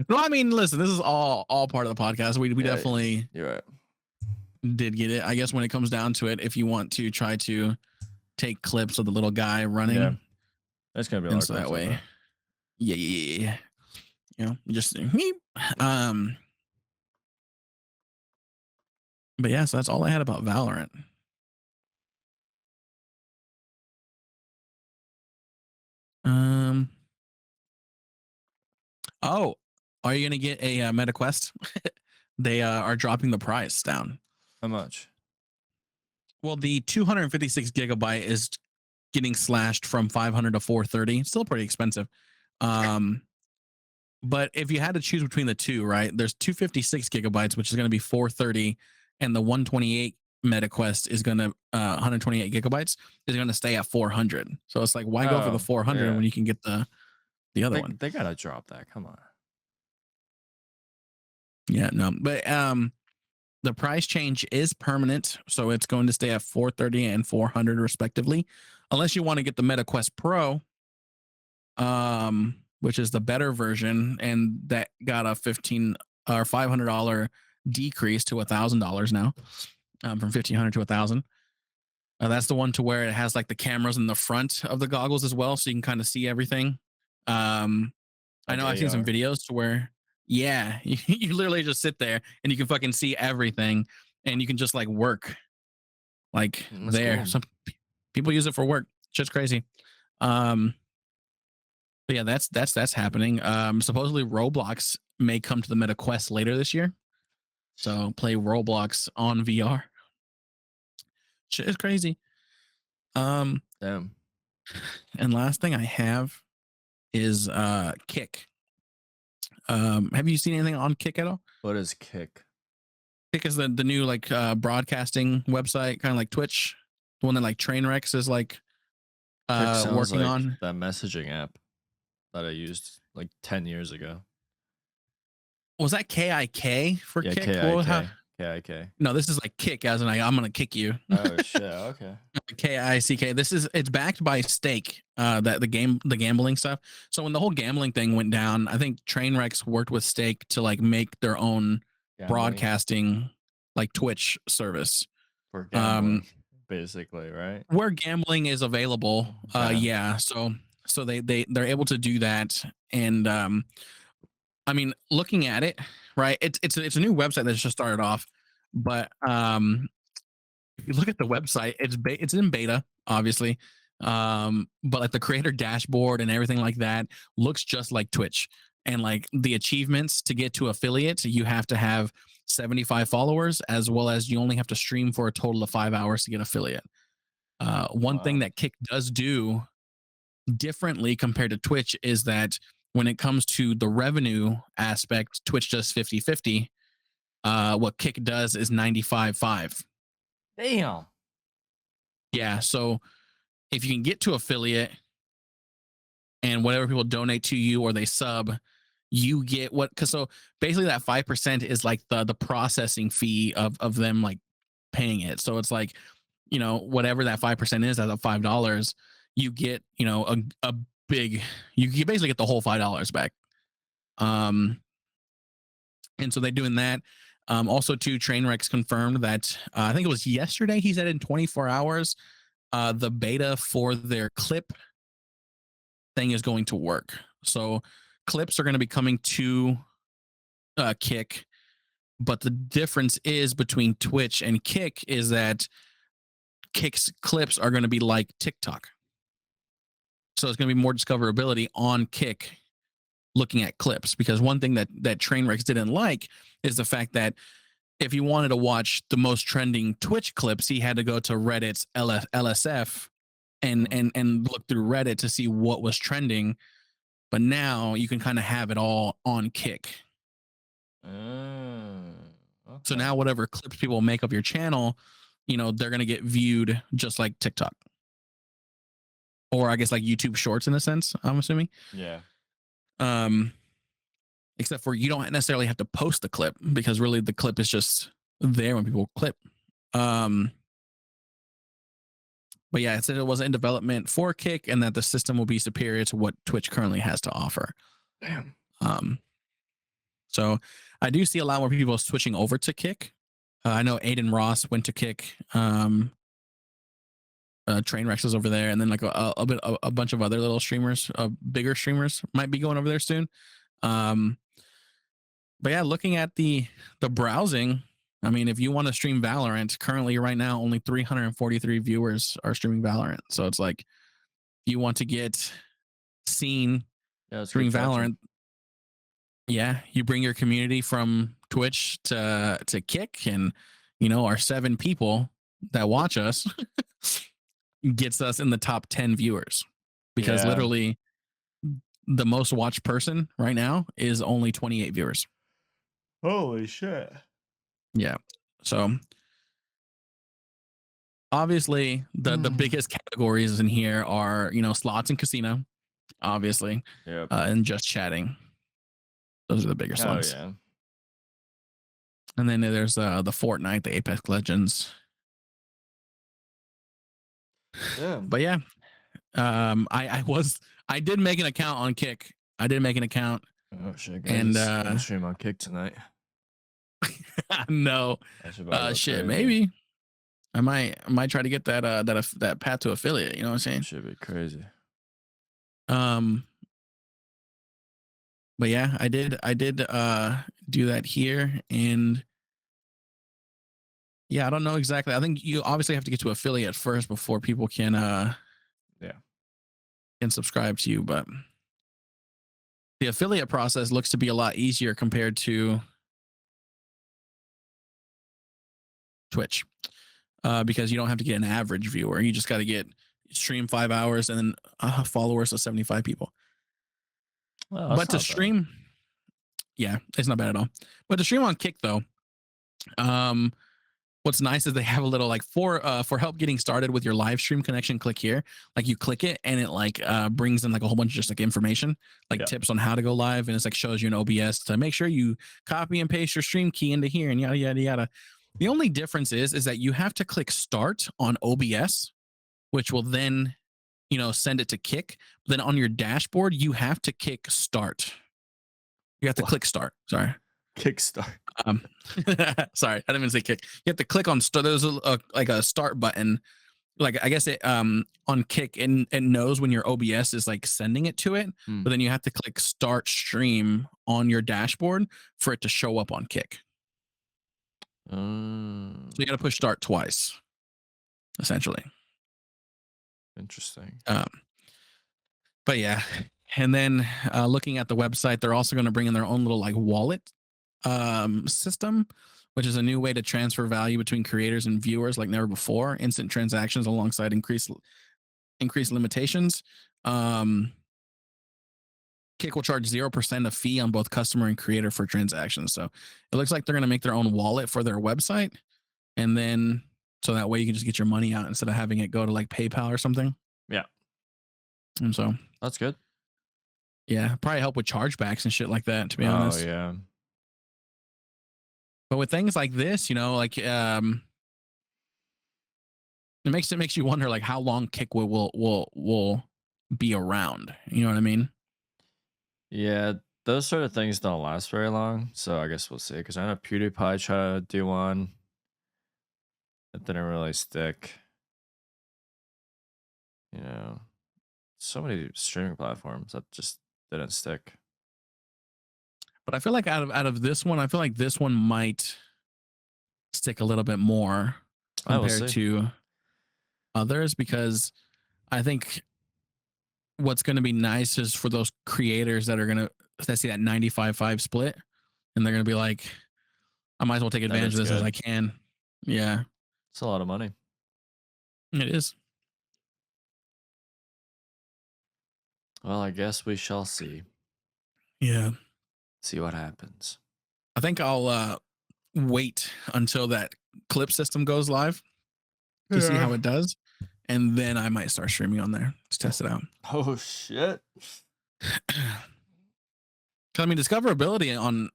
no, I mean, listen, this is all part of the podcast. We Yeah, definitely you're right. did get it. I guess when it comes down to it, if you want to try to take clips of the little guy running, Yeah. That's gonna be a lot and of so that clips, I way, bet. yeah, you know, just but yeah, so that's all I had about Valorant. Um, oh, are you gonna get a Meta Quest? They are dropping the price down. How much? Well, the 256 gigabyte is getting slashed from 500 to 430. Still pretty expensive. Um, but if you had to choose between the two, right? There's 256 gigabytes, which is going to be 430, and the 128 MetaQuest is going to 128 gigabytes is going to stay at 400. So it's like, why go for the Oh, 400 when yeah. you can get the other one? They gotta drop that. Come on. Yeah, no, but the price change is permanent, so it's going to stay at 430 and 400 respectively, unless you want to get the MetaQuest Pro, which is the better version, and that got a 15 or $500 decrease to $1,000 now, from 1,500 to 1,000. That's the one to where it has like the cameras in the front of the goggles as well, so you can kind of see everything. I Like know I've seen some AR. videos to where, yeah, you literally just sit there and you can fucking see everything, and you can just like work like That's there. cool. Some people use it for work. Just crazy. Um, but yeah, that's happening. Supposedly Roblox may come to the Meta Quest later this year. So play Roblox on VR. Shit is crazy. Um, Damn. and last thing I have is Kick. Have you seen anything on Kick at all? What is Kick? Kick is the new like broadcasting website, kind of like Twitch, the one that like Trainwrecks is like Kick sounds working like on. that messaging app that I used like 10 years ago. Was that KIK for Yeah, Kick? KIK. KIK. No, this is like Kick, as in I'm gonna kick you. Oh shit. Okay. KICK. It's backed by Stake, the gambling stuff. So when the whole gambling thing went down, I think Trainwrecks worked with Stake to like make their own Gambling. broadcasting like Twitch service. For Um, gambling, basically, right? where gambling is available, Okay. yeah. So they're able to do that, and I mean, looking at it, right? It's a new website that's just started off, but if you look at the website, it's in beta, obviously. But like the creator dashboard and everything like that looks just like Twitch. And like the achievements to get to affiliate, you have to have 75 followers, as well as you only have to stream for a total of 5 hours to get affiliate. One thing Wow. that Kick does do differently compared to Twitch is that when it comes to the revenue aspect, Twitch does 50-50. What Kick does is 95-5. Damn. Yeah. So if you can get to affiliate and whatever people donate to you or they sub, you get what, because so basically that 5% is like the processing fee of them like paying it. So it's like, whatever that 5% is out of $5, you get, a big, you basically get the whole $5 back. And so they're doing that. Also, too, Trainwreck's confirmed that I think it was yesterday. He said in 24 hours, the beta for their clip thing is going to work. So clips are going to be coming to Kick, but the difference is between Twitch and Kick is that Kick's clips are going to be like TikTok. So it's going to be more discoverability on Kick looking at clips, because one thing that Trainwrecks didn't like is the fact that if he wanted to watch the most trending Twitch clips, he had to go to Reddit's LSF and look through Reddit to see what was trending. But now you can kind of have it all on Kick. So Okay. now whatever clips people make of your channel, they're going to get viewed just like TikTok. Or I guess like YouTube Shorts in a sense, I'm assuming. Yeah. Except for you don't necessarily have to post the clip, because really the clip is just there when people clip. But yeah, it said it was in development for Kick and that the system will be superior to what Twitch currently has to offer. Damn. So I do see a lot more people switching over to Kick. I know Aiden Ross went to Kick. Trainwrecks is over there, and then like a bunch of other little streamers, bigger streamers might be going over there soon. But yeah, looking at the browsing, I mean, if you want to stream Valorant, currently right now only 343 viewers are streaming Valorant. So it's like, if you want to get seen streaming Valorant, yeah, you bring your community from Twitch to Kick, and our 7 people that watch us gets us in the top 10 viewers, because literally the most watched person right now is only 28 viewers. Holy shit. Yeah. So obviously the biggest categories in here are, slots and casino, obviously. Yep. And just chatting. Those are the biggest ones. Yeah. And then there's the Fortnite, the Apex Legends. Yeah. But yeah, I did make an account on Kick. I did make an account. Oh shit, guys. And I'm gonna stream on Kick tonight. No. Shit, maybe I might try to get that path to affiliate. You know what I'm saying? Should be crazy. But yeah, I did do that here, and yeah, I don't know exactly. I think you obviously have to get to affiliate first before people can can subscribe to you, but the affiliate process looks to be a lot easier compared to Twitch, because you don't have to get an average viewer. You just got to get stream 5 hours and then followers of 75 people. Well, but to stream, yeah, it's not bad at all. But to stream on Kick though, what's nice is they have a little like for help getting started with your live stream connection. Click here, like you click it and it like brings in like a whole bunch of just like information, like tips on how to go live, and it's like shows you an OBS to make sure you copy and paste your stream key into here and yada yada yada. The only difference is that you have to click start on OBS, which will then send it to Kick. Then on your dashboard, you have to click start. You have to click start. Sorry. Kickstart. Um, sorry, I didn't even say kick. You have to click on start. There's like a start button. Like I guess it on kick and it knows when your OBS is like sending it to it, Hmm. but then you have to click start stream on your dashboard for it to show up on kick. So you got to push start twice, essentially. Interesting. But yeah, and then looking at the website, they're also going to bring in their own little like wallet system, which is a new way to transfer value between creators and viewers like never before. Instant transactions alongside increased limitations. Kick will charge 0% of fee on both customer and creator for transactions. So it looks like they're going to make their own wallet for their website, and then so that way you can just get your money out instead of having it go to like PayPal or something. Yeah, And so that's good. yeah, probably help with chargebacks and shit like that. To be Oh honest, yeah. but with things like this, like it makes you wonder like how long Kick will be around. You know what I mean? Yeah, those sort of things don't last very long, so I guess we'll see. Because I know PewDiePie tried to do one. It didn't really stick. You know, so many streaming platforms that just didn't stick. But I feel like out of this one, I feel like this one might stick a little bit more I will compared see. to others, because I think what's going to be nice is for those creators that are going to see that 95-5 split, and they're going to be like, I might as well take That advantage is of this as good. I can. Yeah, It's a lot of money. it is. Well, I guess we shall see. Yeah. See what happens. I think I'll wait until that clip system goes live to see how it does, and then I might start streaming on there to test it out. Oh shit. I mean, discoverability on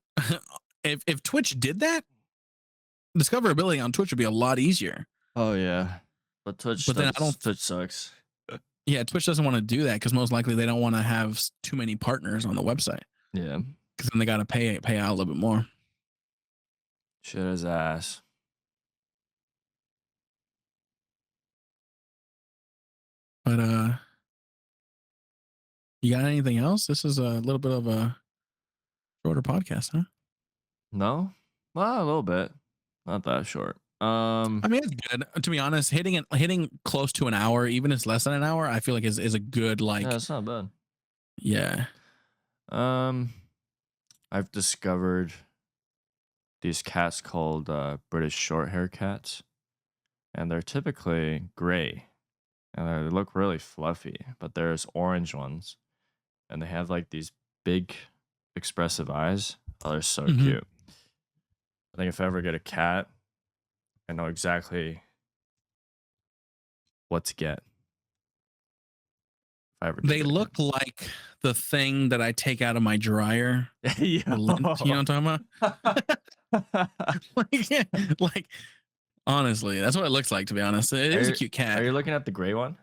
if Twitch did that, discoverability on Twitch would be a lot easier. Oh yeah. But Twitch But then I don't. Twitch sucks. Yeah, Twitch doesn't want to do that because most likely they don't want to have too many partners on the website, Yeah. because then they got to pay out a little bit more. Shit his ass. But you got anything else? This is a little bit of a shorter podcast, huh? No? Well, a little bit. Not that short. I mean, it's good. To be honest, hitting close to an hour, even if it's less than an hour, I feel like is a good like. Yeah, it's not bad. Yeah. I've discovered these cats called British short hair cats, and they're typically gray, and they look really fluffy. But there's orange ones, and they have like these big, expressive eyes. Oh, they're so Mhm. cute. I think if I ever get a cat, I know exactly what to get. If I ever do They get a look like the thing that I take out of my dryer. cat. The lint, you know what I'm talking about? like, honestly, that's what it looks like. To be honest, it is a cute cat. Are you looking at the gray one?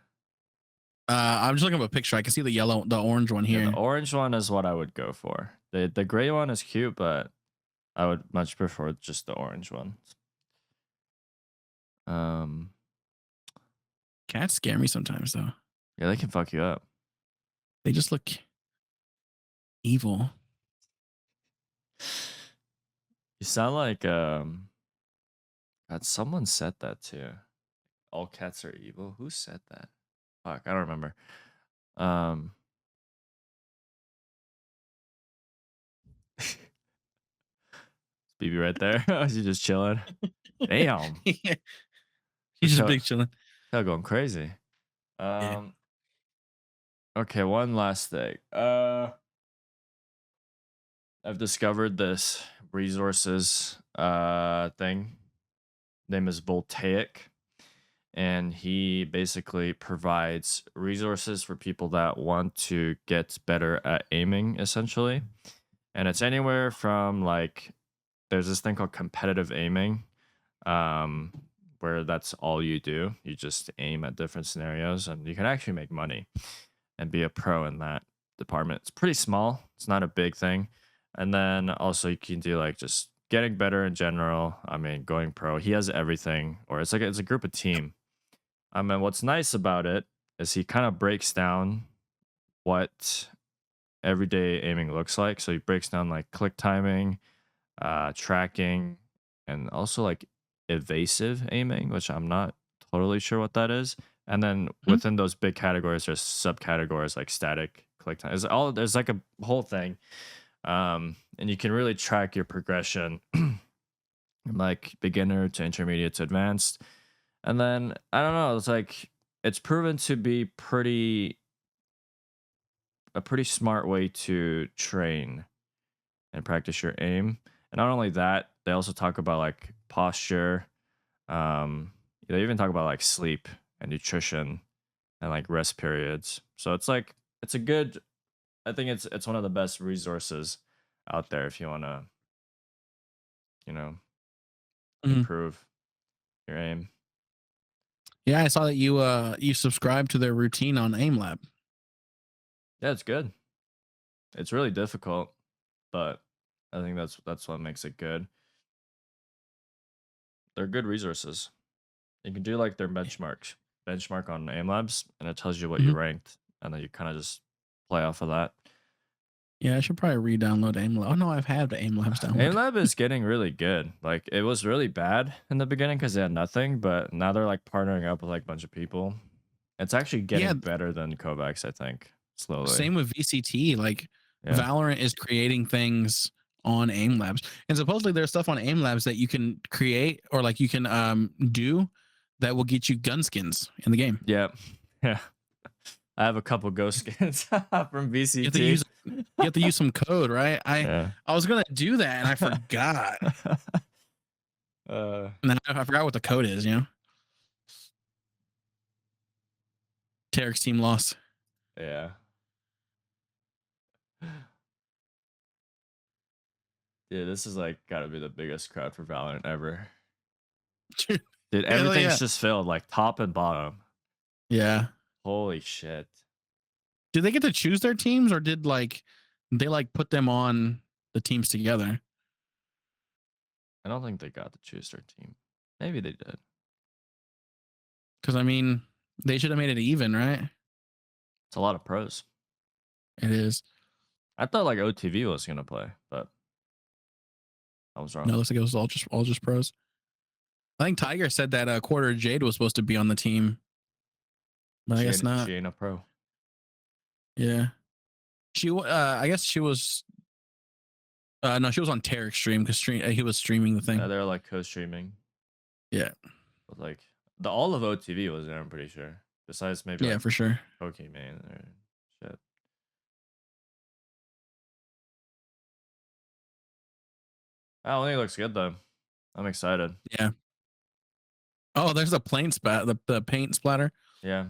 I'm just looking at a picture. I can see the orange one here. Yeah, the orange one is what I would go for. The gray one is cute, but I would much prefer just the orange one. Cats scare me sometimes, though. Yeah, they can fuck you up. They just look evil. You sound like God, someone said that too. All cats are evil. Who said that? Fuck, I don't remember. BB right there. She's just chilling. Damn. Yeah. He's just big chilling. Hell, going crazy. Yeah. Okay, one last thing. I've discovered this resources thing. Name is Voltaic, and he basically provides resources for people that want to get better at aiming, essentially. And it's anywhere from like, there's this thing called competitive aiming, where that's all you do. You just aim at different scenarios, and you can actually make money and be a pro in that department. It's pretty small. It's not a big thing. And then also you can do like just getting better in general. I mean, going pro. He has everything, or it's a group of team. I mean, what's nice about it is he kind of breaks down what everyday aiming looks like. So he breaks down like click timing, tracking, and also like evasive aiming, which I'm not totally sure what that is. And then Mhm. within those big categories, there's subcategories like static click time. There's like a whole thing, and you can really track your progression, from, like beginner to intermediate to advanced. And then I don't know, it's like it's proven to be a pretty smart way to train and practice your aim. And not only that, they also talk about like posture. They even talk about like sleep and nutrition and like rest periods. So it's like it's a good. I think it's one of the best resources out there if you want to, you know, Mhm. improve your aim. Yeah, I saw that you subscribed to their routine on AimLab. Yeah, it's good. It's really difficult, but I think that's what makes it good. They're good resources. You can do like their benchmark on aim labs, and it tells you what you Mhm. ranked, and then you kind of just play off of that. Yeah, I should probably re-download AimLab. Oh no, I've had the AimLabs Aim downloaded. lab is getting really good. Like it was really bad in the beginning because they had nothing, but now they're like partnering up with like a bunch of people. It's actually Yeah, getting better than Kovacs, I think, slowly. same with VCT. Like Yeah. Valorant is creating things on AIM Labs, and supposedly there's stuff on AIM Labs that you can create or like you can do that will get you gun skins in the game. Yeah. Yeah. I have a couple ghost skins from You have to VCT. use you have to use some code, right? I Yeah. I was gonna do that and I forgot. uh, Now I forgot what the code is. You know, Tarek's team lost. yeah. Dude, this is like gotta be the biggest crowd for Valorant ever. Dude, Hell everything's yeah, just filled, like top and bottom. yeah. Holy shit. Did they get to choose their teams or did like they like put them on the teams together? I don't think they got to choose their team. Maybe they did. Because I mean, they should have made it even, right? It's a lot of pros. It is. I thought like OTV was gonna play, but I was No, it wrong. looks like it was all just pros. I think Tiger said that Quarter Jade was supposed to be on the team, but I guess not. She ain't a pro. Yeah, I guess she was. No, she was on Tarek's stream because he was streaming the thing. They're like co-streaming. Yeah, But like the all of OTV was there, I'm pretty sure. Besides maybe yeah, like for sure. Pokemon or shit. I think it looks good though. I'm excited. Yeah. Oh, there's a plane spat. The paint splatter. Yeah.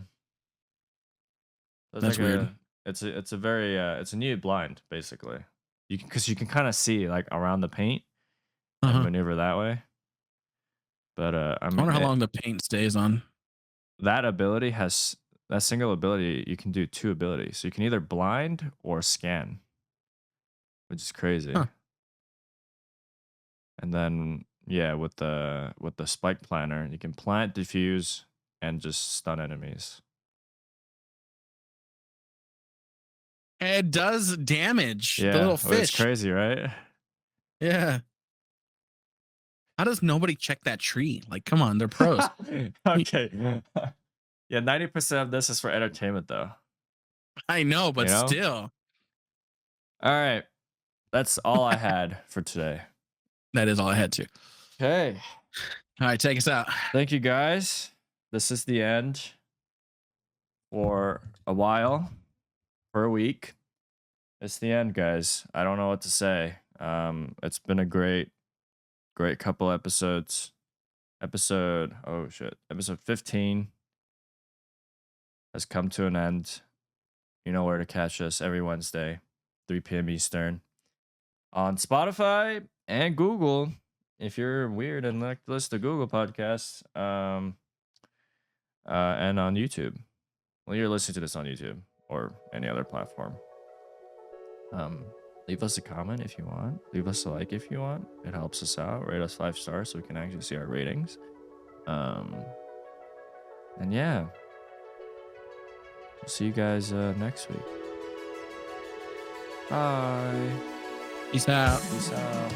There's That's like weird. it's a very it's a new blind basically. You can because you can kind of see like around the paint Uh and huh. maneuver that way. But I I wonder mean how long the paint stays on. that ability has that single ability. You can do two abilities, so you can either blind or scan, which is crazy. Huh. And then yeah, with the spike planner, you can plant, diffuse, and just stun enemies. It does damage the Yeah, little well, it's fish. crazy, right? Yeah. How does nobody check that tree? Like, come on, they're pros. Okay. Yeah, 90% of this is for entertainment though. I know, You but know? still, All right. That's all I had for today. that is all I had to. Okay. All right, take us out. Thank you guys. This is the end for a while, for a week. It's the end, guys. I don't know what to say. It's been a great couple episodes. Oh shit. Episode 15 has come to an end. You know where to catch us every Wednesday, 3 p.m. Eastern, on Spotify and Google. If you're weird and like to listen to Google podcasts, and on YouTube. Well, you're listening to this on YouTube or any other platform. Um, Leave us a comment if you want. Leave us a like if you want. It helps us out. Rate us 5 stars so we can actually see our ratings. And yeah, we'll see you guys next week. Bye. Peace out. Peace out.